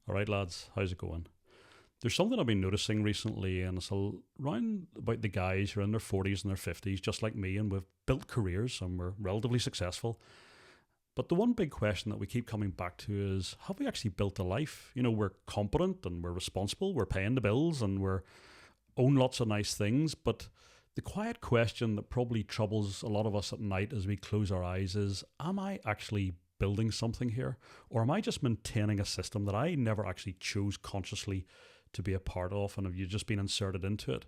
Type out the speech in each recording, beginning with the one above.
All right, lads, how's it going? There's something I've been noticing recently, and it's around about the guys who are in their 40s and their 50s, just like me, and we've built careers and we're relatively successful. But the one big question that we keep coming back to is, have we actually built a life? You know, we're competent and we're responsible, we're paying the bills and we're own lots of nice things, but the quiet question that probably troubles a lot of us at night as we close our eyes is, am I actually building something here? Or am I just maintaining a system that I never actually chose consciously to be a part of, and have you just been inserted into it?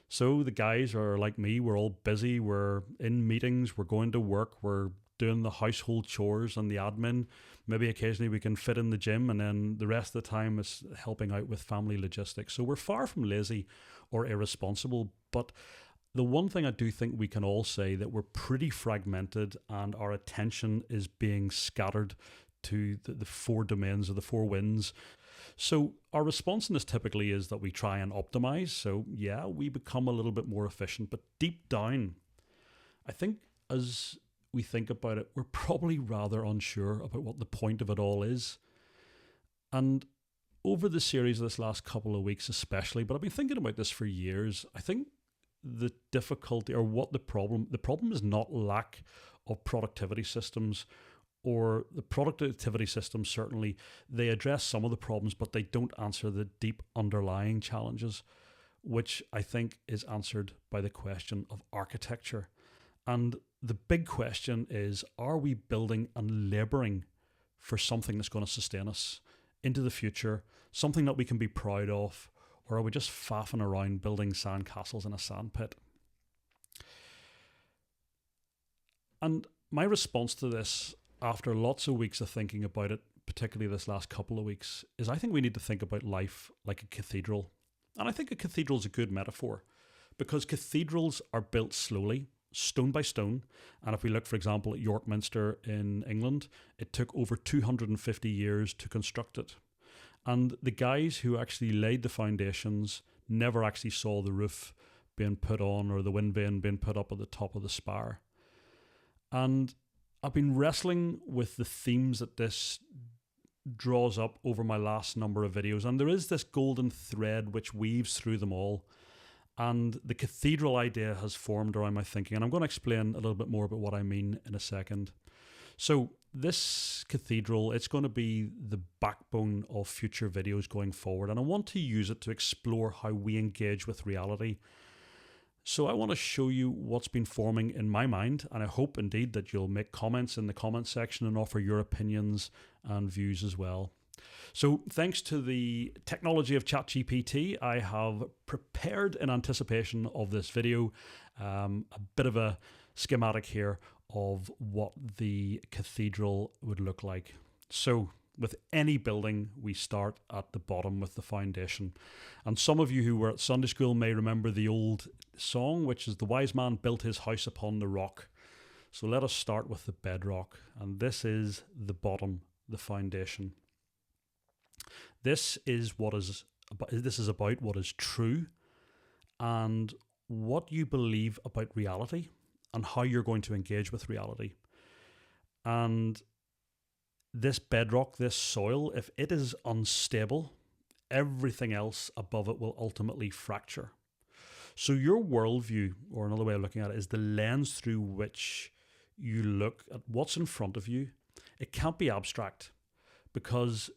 So the guys are like me, we're all busy, we're in meetings, we're going to work, we're doing the household chores and the admin. Maybe occasionally we can fit in the gym, and then the rest of the time is helping out with family logistics. So we're far from lazy or irresponsible, but the one thing I do think we can all say that we're pretty fragmented and our attention is being scattered to the four domains or the four winds. So our response in this typically is that we try and optimize. So yeah, we become a little bit more efficient, but deep down, I think as we think about it, we're probably rather unsure about what the point of it all is. And over the series of this last couple of weeks especially, but I've been thinking about this for years, I think the difficulty or what the problem is not lack of productivity systems, or the productivity systems. Certainly they address some of the problems, but they don't answer the deep underlying challenges, which I think is answered by the question of architecture. And the big question is, are we building and laboring for something that's going to sustain us into the future, something that we can be proud of, or are we just faffing around building sand castles in a sandpit? And my response to this, after lots of weeks of thinking about it, particularly this last couple of weeks, is I think we need to think about life like a cathedral. And I think a cathedral is a good metaphor, because cathedrals are built slowly, stone by stone. And if we look, for example, at York Minster in England, it took over 250 years to construct it. And the guys who actually laid the foundations never actually saw the roof being put on or the wind vane being put up at the top of the spire. And I've been wrestling with the themes that this draws up over my last number of videos. And there is this golden thread which weaves through them all. And the cathedral idea has formed around my thinking. And I'm going to explain a little bit more about what I mean in a second. So this cathedral, it's going to be the backbone of future videos going forward. And I want to use it to explore how we engage with reality. So I want to show you what's been forming in my mind, and I hope indeed that you'll make comments in the comment section and offer your opinions and views as well. So thanks to the technology of ChatGPT, I have prepared in anticipation of this video a bit of a schematic here of what the cathedral would look like. So with any building, we start at the bottom with the foundation. And some of you who were at Sunday school may remember the old song, which is "The wise man built his house upon the rock." So let us start with the bedrock. And this is the bottom, the foundation. This is about what is true and what you believe about reality and how you're going to engage with reality. And this bedrock, this soil, if it is unstable, everything else above it will ultimately fracture. So your worldview, or another way of looking at it, is the lens through which you look at what's in front of you. It can't be abstract because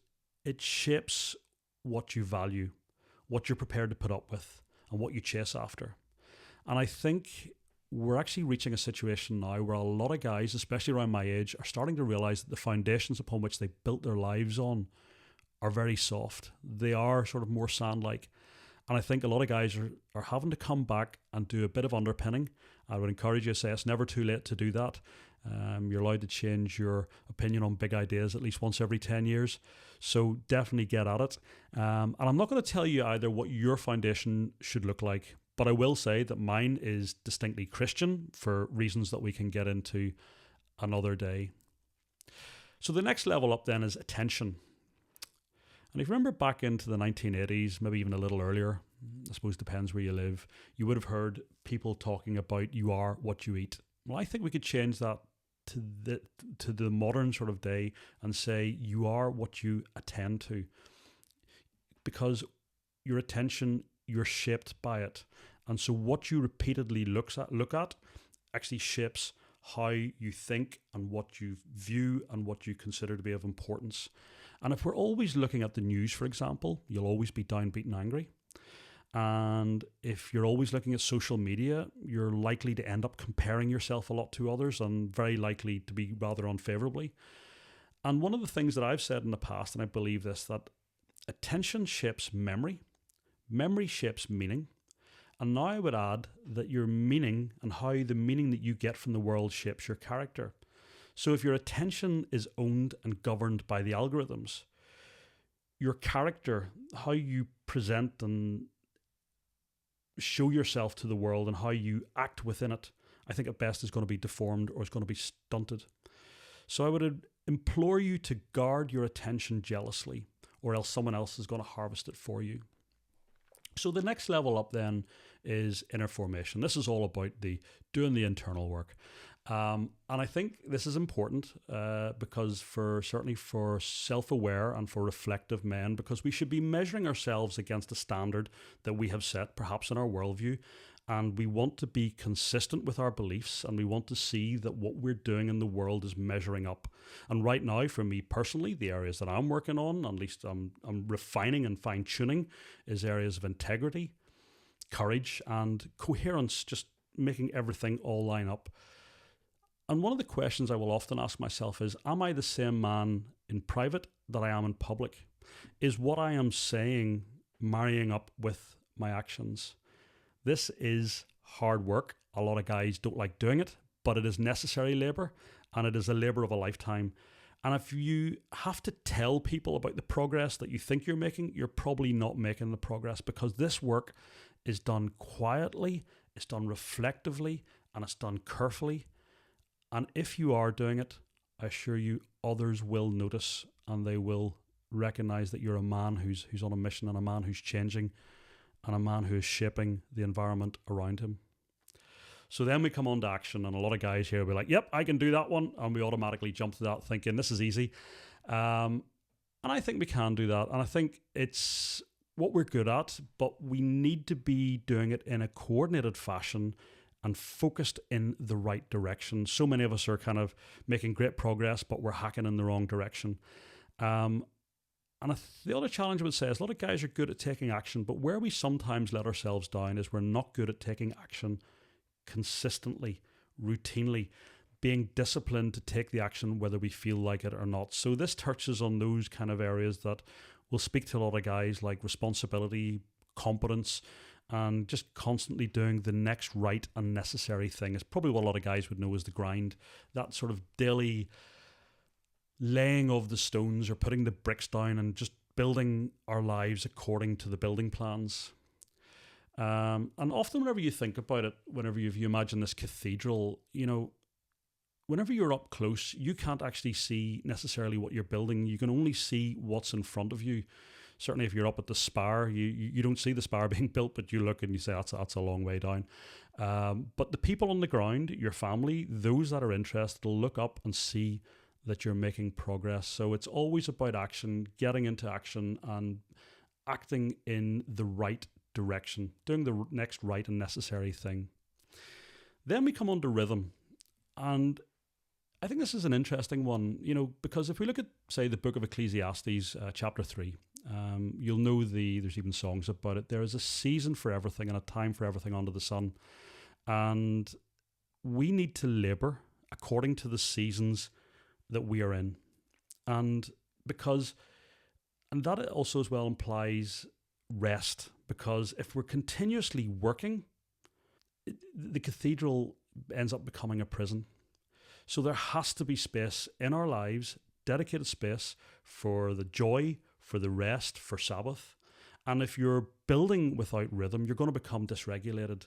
it shapes what you value, what you're prepared to put up with, and what you chase after. And I think we're actually reaching a situation now where a lot of guys, especially around my age, are starting to realize that the foundations upon which they built their lives on are very soft. They are sort of more sand-like. And I think a lot of guys are having to come back and do a bit of underpinning. I would encourage you to say it's never too late to do that. You're allowed to change your opinion on big ideas at least once every 10 years. So definitely get at it. And I'm not going to tell you either what your foundation should look like, but I will say that mine is distinctly Christian for reasons that we can get into another day. So the next level up then is attention. And if you remember back into the 1980s, maybe even a little earlier, I suppose depends where you live, you would have heard people talking about you are what you eat. Well, I think we could change that to the modern sort of day and say you are what you attend to. because your attention, you're shaped by it. And so what you repeatedly look at actually shapes how you think and what you view and what you consider to be of importance. And if we're always looking at the news, for example, you'll always be downbeat and angry. And if you're always looking at social media, you're likely to end up comparing yourself a lot to others and very likely to be rather unfavorably. And one of the things that I've said in the past, and I believe this, that attention shapes memory, memory shapes meaning. And now I would add that your meaning and how the meaning that you get from the world shapes your character. So if your attention is owned and governed by the algorithms, your character, how you present and show yourself to the world and how you act within it, I think at best is going to be deformed or is going to be stunted. So I would implore you to guard your attention jealously, or else someone else is going to harvest it for you. So the next level up then is inner formation. This is all about doing the internal work. And I think this is important because certainly for self-aware and for reflective men, because we should be measuring ourselves against a standard that we have set, perhaps in our worldview, and we want to be consistent with our beliefs, and we want to see that what we're doing in the world is measuring up. And right now, for me personally, the areas that I'm working on, at least I'm refining and fine-tuning, is areas of integrity, courage, and coherence, just making everything all line up. And one of the questions I will often ask myself is, am I the same man in private that I am in public? Is what I am saying marrying up with my actions? This is hard work. A lot of guys don't like doing it, but it is necessary labour, and it is a labour of a lifetime. And if you have to tell people about the progress that you think you're making, you're probably not making the progress, because this work is done quietly, it's done reflectively, and it's done carefully. And if you are doing it, I assure you others will notice, and they will recognise that you're a man who's on a mission, and a man who's changing, and a man who is shaping the environment around him. So then we come on to action, and a lot of guys here will be like, yep, I can do that one, and we automatically jump to that thinking this is easy. And I think we can do that, and I think it's what we're good at, but we need to be doing it in a coordinated fashion and focused in the right direction. So many of us are kind of making great progress, but we're hacking in the wrong direction. And the other challenge I would say is a lot of guys are good at taking action, but where we sometimes let ourselves down is we're not good at taking action consistently, routinely, being disciplined to take the action whether we feel like it or not. So this touches on those kind of areas that will speak to a lot of guys, like responsibility, competence, and just constantly doing the next right and necessary thing. It's probably what a lot of guys would know as the grind, that sort of daily laying of the stones or putting the bricks down and just building our lives according to the building plans. And often whenever you think about it, whenever you imagine this cathedral, whenever you're up close, you can't actually see necessarily what you're building. You can only see what's in front of you. Certainly if you're up at the spire, you don't see the spire being built, but you look and you say, that's a long way down. But the people on the ground, your family, those that are interested will look up and see that you're making progress. So it's always about action, getting into action and acting in the right direction, doing the next right and necessary thing. Then we come on to rhythm. And I think this is an interesting one, because if we look at, say, the book of Ecclesiastes, chapter 3, you'll know there's even songs about it. There is a season for everything and a time for everything under the sun. And we need to labour according to the seasons that we are in. And that also as well implies rest, because if we're continuously working, the cathedral ends up becoming a prison. So there has to be space in our lives, dedicated space for the joy, for the rest, for Sabbath. And if you're building without rhythm, you're going to become dysregulated.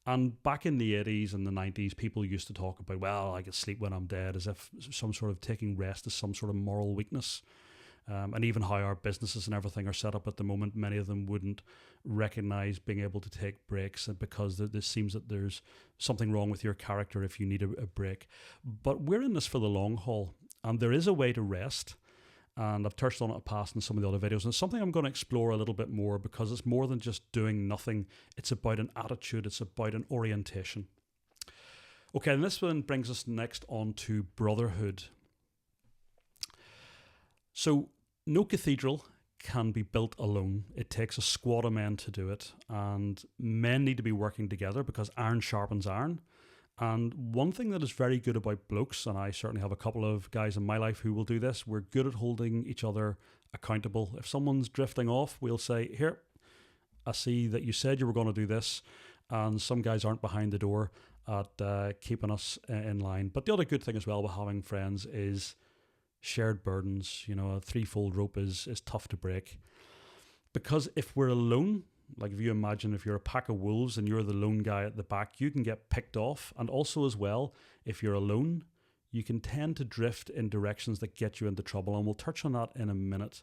And back in the 80s and the 90s, people used to talk about, well, I can sleep when I'm dead, as if some sort of taking rest is some sort of moral weakness. And even how our businesses and everything are set up at the moment, many of them wouldn't recognize being able to take breaks, because there seems that there's something wrong with your character if you need a break. But we're in this for the long haul, and there is a way to rest. And I've touched on it in the past in some of the other videos. And it's something I'm going to explore a little bit more because it's more than just doing nothing. It's about an attitude. It's about an orientation. Okay, and this one brings us next on to brotherhood. So, no cathedral can be built alone. It takes a squad of men to do it. And men need to be working together because iron sharpens iron. And one thing that is very good about blokes, and I certainly have a couple of guys in my life who will do this, we're good at holding each other accountable. If someone's drifting off, we'll say, here, I see that you said you were going to do this, and some guys aren't behind the door at keeping us in line. But the other good thing as well with having friends is shared burdens. You know, a threefold rope is tough to break. Because if we're alone, like if you imagine if you're a pack of wolves and you're the lone guy at the back, you can get picked off. And also as well, if you're alone, you can tend to drift in directions that get you into trouble. And we'll touch on that in a minute.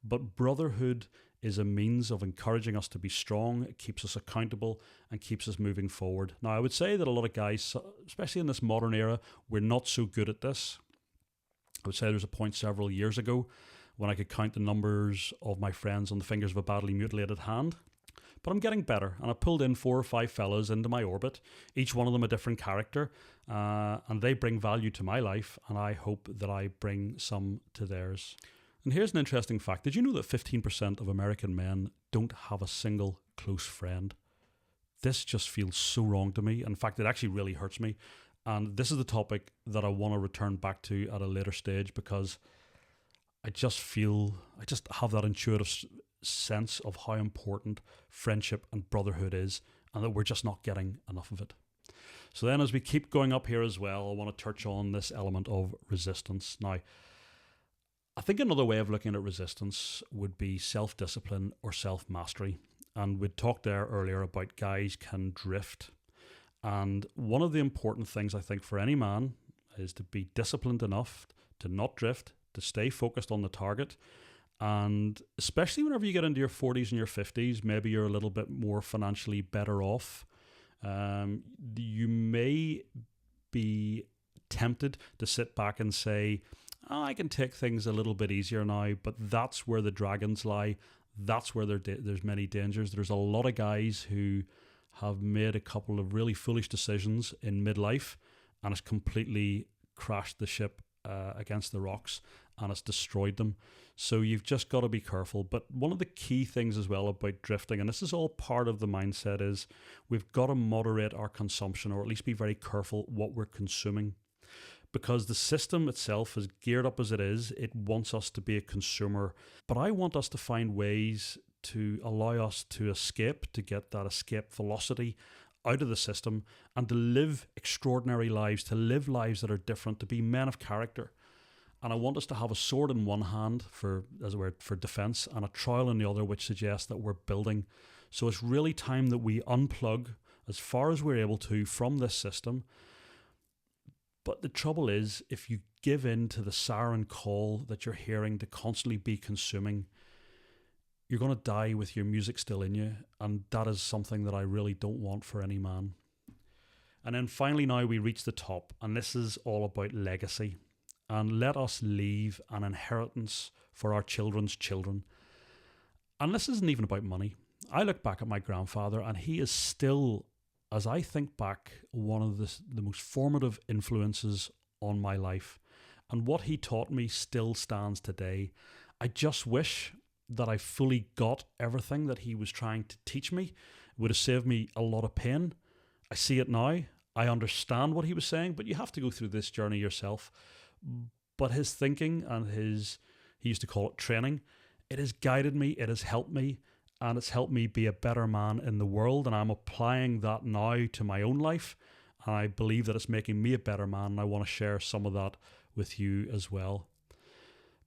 But brotherhood is a means of encouraging us to be strong. It keeps us accountable and keeps us moving forward. Now, I would say that a lot of guys, especially in this modern era, we're not so good at this. I would say there was a point several years ago when I could count the numbers of my friends on the fingers of a badly mutilated hand. But I'm getting better, and I pulled in 4 or 5 fellas into my orbit, each one of them a different character, and they bring value to my life, and I hope that I bring some to theirs. And here's an interesting fact. Did you know that 15% of American men don't have a single close friend? This just feels so wrong to me. In fact, it actually really hurts me. And this is the topic that I want to return back to at a later stage because I just have that intuitive sense of how important friendship and brotherhood is and that we're just not getting enough of it. So then as we keep going up here as well, I want to touch on this element of resistance. Now, I think another way of looking at resistance would be self-discipline or self-mastery. And we talked there earlier about guys can drift. And one of the important things I think for any man is to be disciplined enough to not drift, to stay focused on the target. And especially whenever you get into your 40s and your 50s, maybe you're a little bit more financially better off. You may be tempted to sit back and say, I can take things a little bit easier now, but that's where the dragons lie. That's where there's many dangers. There's a lot of guys who have made a couple of really foolish decisions in midlife, and it's completely crashed the ship against the rocks, and it's destroyed them. So you've just got to be careful. But one of the key things as well about drifting, and this is all part of the mindset, is we've got to moderate our consumption, or at least be very careful what we're consuming. Because the system itself, as geared up as it is, it wants us to be a consumer. But I want us to find ways to allow us to escape, to get that escape velocity out of the system, and to live extraordinary lives, to live lives that are different, to be men of character. And I want us to have a sword in one hand for defense and a trowel in the other, which suggests that we're building. So it's really time that we unplug as far as we're able to from this system. But the trouble is, if you give in to the siren call that you're hearing to constantly be consuming, you're going to die with your music still in you. And that is something that I really don't want for any man. And then finally now we reach the top, and this is all about legacy. And let us leave an inheritance for our children's children. And this isn't even about money. I look back at my grandfather, and he is still, as I think back, one of the most formative influences on my life. And what he taught me still stands today. I just wish that I fully got everything that he was trying to teach me. It would have saved me a lot of pain. I see it now. I understand what he was saying, but you have to go through this journey yourself. But his thinking and he used to call it training, it has guided me, it has helped me, and it's helped me be a better man in the world. And I'm applying that now to my own life. And I believe that it's making me a better man, and I want to share some of that with you as well.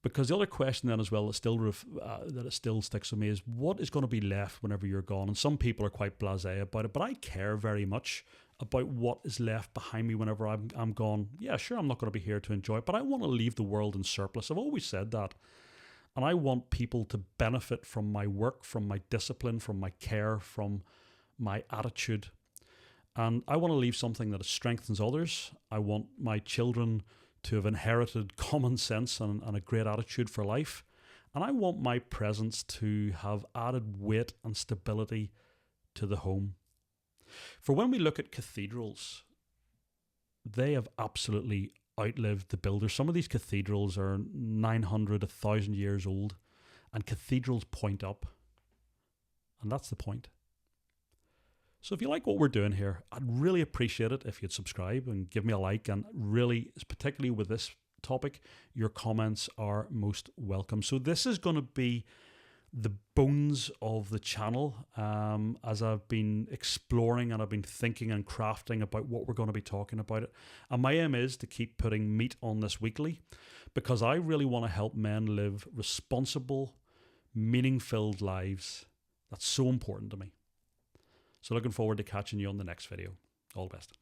Because the other question then as well that it still sticks with me is, what is going to be left whenever you're gone? And some people are quite blasé about it, but I care very much about what is left behind me whenever I'm gone. Yeah, sure, I'm not going to be here to enjoy it, but I want to leave the world in surplus. I've always said that. And I want people to benefit from my work, from my discipline, from my care, from my attitude. And I want to leave something that strengthens others. I want my children to have inherited common sense and a great attitude for life. And I want my presence to have added weight and stability to the home. For when we look at cathedrals, they have absolutely outlived the builders. Some of these cathedrals are 900, 1,000 years old, and cathedrals point up. And that's the point. So if you like what we're doing here, I'd really appreciate it if you'd subscribe and give me a like, and really, particularly with this topic, your comments are most welcome. So this is going to be the bones of the channel as I've been exploring and I've been thinking and crafting about what we're going to be talking about it. And my aim is to keep putting meat on this weekly, because I really want to help men live responsible, meaning-filled lives. That's so important to me. So looking forward to catching you on the next video. All the best.